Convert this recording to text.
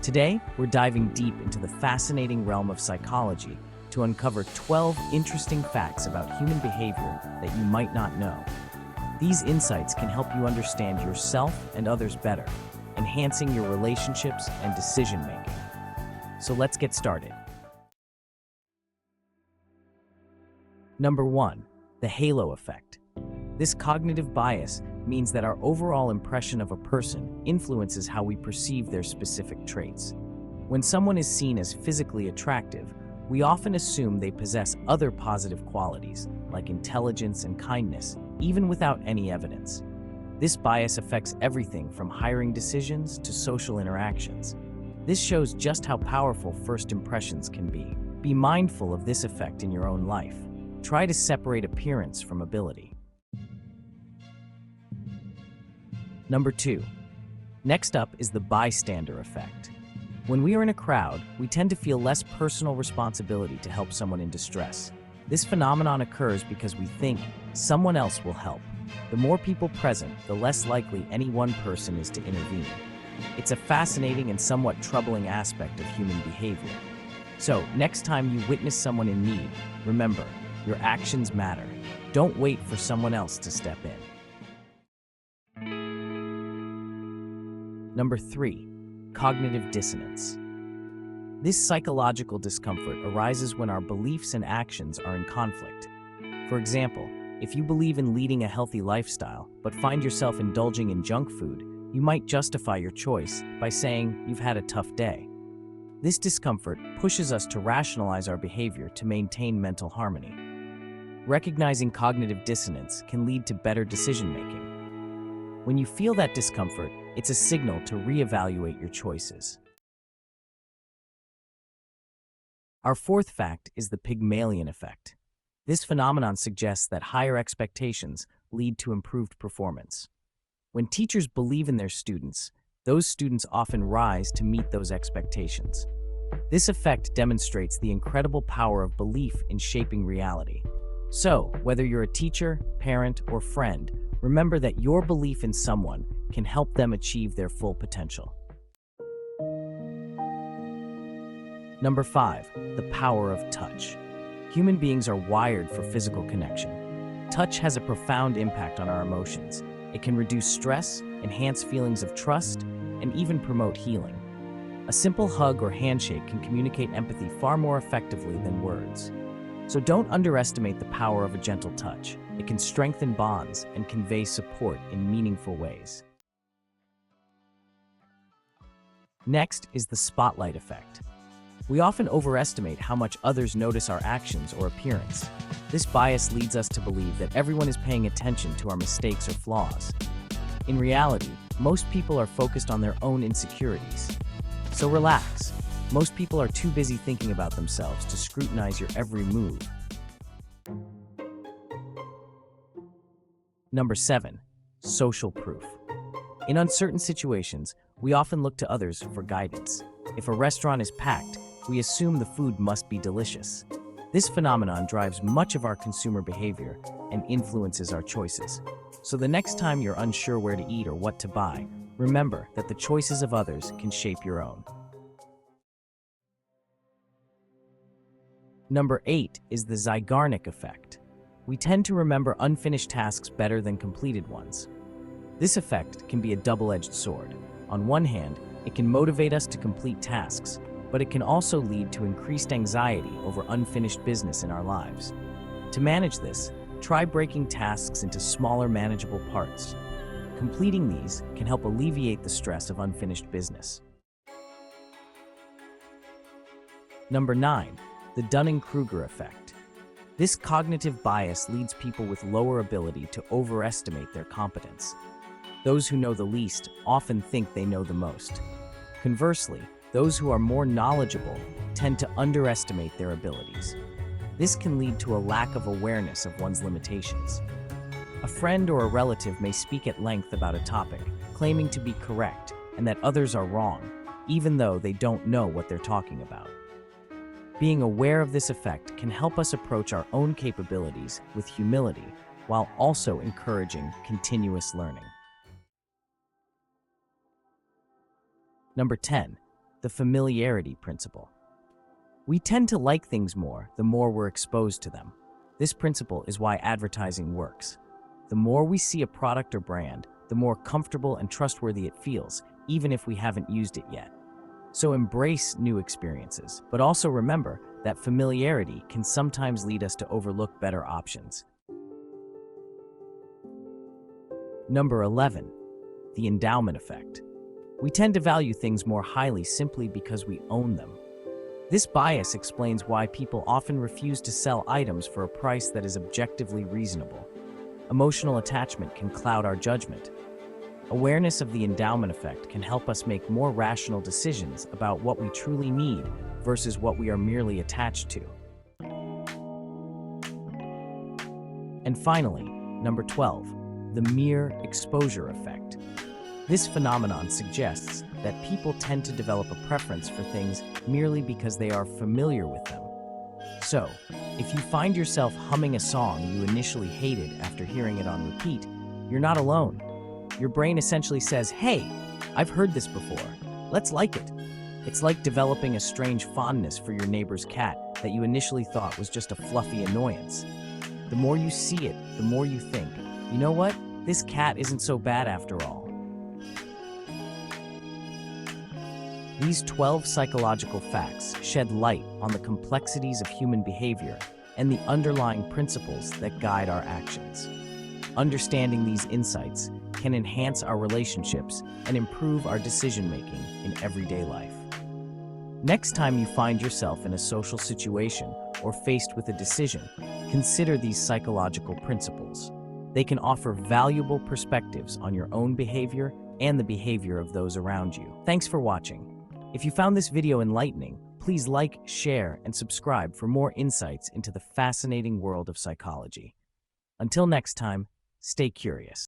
Today, we're diving deep into the fascinating realm of psychology to uncover 12 interesting facts about human behavior that you might not know. These insights can help you understand yourself and others better, enhancing your relationships and decision-making. So let's get started. Number 1, the halo effect. This cognitive bias means that our overall impression of a person influences how we perceive their specific traits. When someone is seen as physically attractive, we often assume they possess other positive qualities, like intelligence and kindness, even without any evidence. This bias affects everything from hiring decisions to social interactions. This shows just how powerful first impressions can be. Be mindful of this effect in your own life. Try to separate appearance from ability. Number 2. Next up is the bystander effect. When we are in a crowd, we tend to feel less personal responsibility to help someone in distress. This phenomenon occurs because we think someone else will help. The more people present, the less likely any one person is to intervene. It's a fascinating and somewhat troubling aspect of human behavior. So, next time you witness someone in need, remember, your actions matter. Don't wait for someone else to step in. Number 3, cognitive dissonance. This psychological discomfort arises when our beliefs and actions are in conflict. For example, if you believe in leading a healthy lifestyle but find yourself indulging in junk food, you might justify your choice by saying you've had a tough day. This discomfort pushes us to rationalize our behavior to maintain mental harmony. Recognizing cognitive dissonance can lead to better decision-making. When you feel that discomfort, it's a signal to reevaluate your choices. Our fourth fact is the Pygmalion effect. This phenomenon suggests that higher expectations lead to improved performance. When teachers believe in their students, those students often rise to meet those expectations. This effect demonstrates the incredible power of belief in shaping reality. So, whether you're a teacher, parent, or friend, remember that your belief in someone can help them achieve their full potential. Number 5, the power of touch. Human beings are wired for physical connection. Touch has a profound impact on our emotions. It can reduce stress, enhance feelings of trust, and even promote healing. A simple hug or handshake can communicate empathy far more effectively than words. So don't underestimate the power of a gentle touch. It can strengthen bonds and convey support in meaningful ways. Next is the spotlight effect. We often overestimate how much others notice our actions or appearance. This bias leads us to believe that everyone is paying attention to our mistakes or flaws. In reality, most people are focused on their own insecurities. So relax. Most people are too busy thinking about themselves to scrutinize your every move. Number 7, social proof. In uncertain situations, we often look to others for guidance. If a restaurant is packed, we assume the food must be delicious. This phenomenon drives much of our consumer behavior and influences our choices. So the next time you're unsure where to eat or what to buy, remember that the choices of others can shape your own. Number 8 is the Zeigarnik effect. We tend to remember unfinished tasks better than completed ones. This effect can be a double-edged sword. On one hand, it can motivate us to complete tasks, but it can also lead to increased anxiety over unfinished business in our lives. To manage this, try breaking tasks into smaller, manageable parts. Completing these can help alleviate the stress of unfinished business. Number 9, the Dunning-Kruger effect. This cognitive bias leads people with lower ability to overestimate their competence. Those who know the least often think they know the most. Conversely, those who are more knowledgeable tend to underestimate their abilities. This can lead to a lack of awareness of one's limitations. A friend or a relative may speak at length about a topic, claiming to be correct and that others are wrong, even though they don't know what they're talking about. Being aware of this effect can help us approach our own capabilities with humility while also encouraging continuous learning. Number 10, the familiarity principle. We tend to like things more the more we're exposed to them. This principle is why advertising works. The more we see a product or brand, the more comfortable and trustworthy it feels, even if we haven't used it yet. So embrace new experiences, but also remember that familiarity can sometimes lead us to overlook better options. Number 11, the endowment effect. We tend to value things more highly simply because we own them. This bias explains why people often refuse to sell items for a price that is objectively reasonable. Emotional attachment can cloud our judgment. Awareness of the endowment effect can help us make more rational decisions about what we truly need versus what we are merely attached to. And finally, number 12, the mere exposure effect. This phenomenon suggests that people tend to develop a preference for things merely because they are familiar with them. So, if you find yourself humming a song you initially hated after hearing it on repeat, you're not alone. Your brain essentially says, "Hey, I've heard this before. Let's like it." It's like developing a strange fondness for your neighbor's cat that you initially thought was just a fluffy annoyance. The more you see it, the more you think, you know what? This cat isn't so bad after all. These 12 psychological facts shed light on the complexities of human behavior and the underlying principles that guide our actions. Understanding these insights can enhance our relationships and improve our decision-making in everyday life. Next time you find yourself in a social situation or faced with a decision, consider these psychological principles. They can offer valuable perspectives on your own behavior and the behavior of those around you. Thanks for watching. If you found this video enlightening, please like, share, and subscribe for more insights into the fascinating world of psychology. Until next time, stay curious.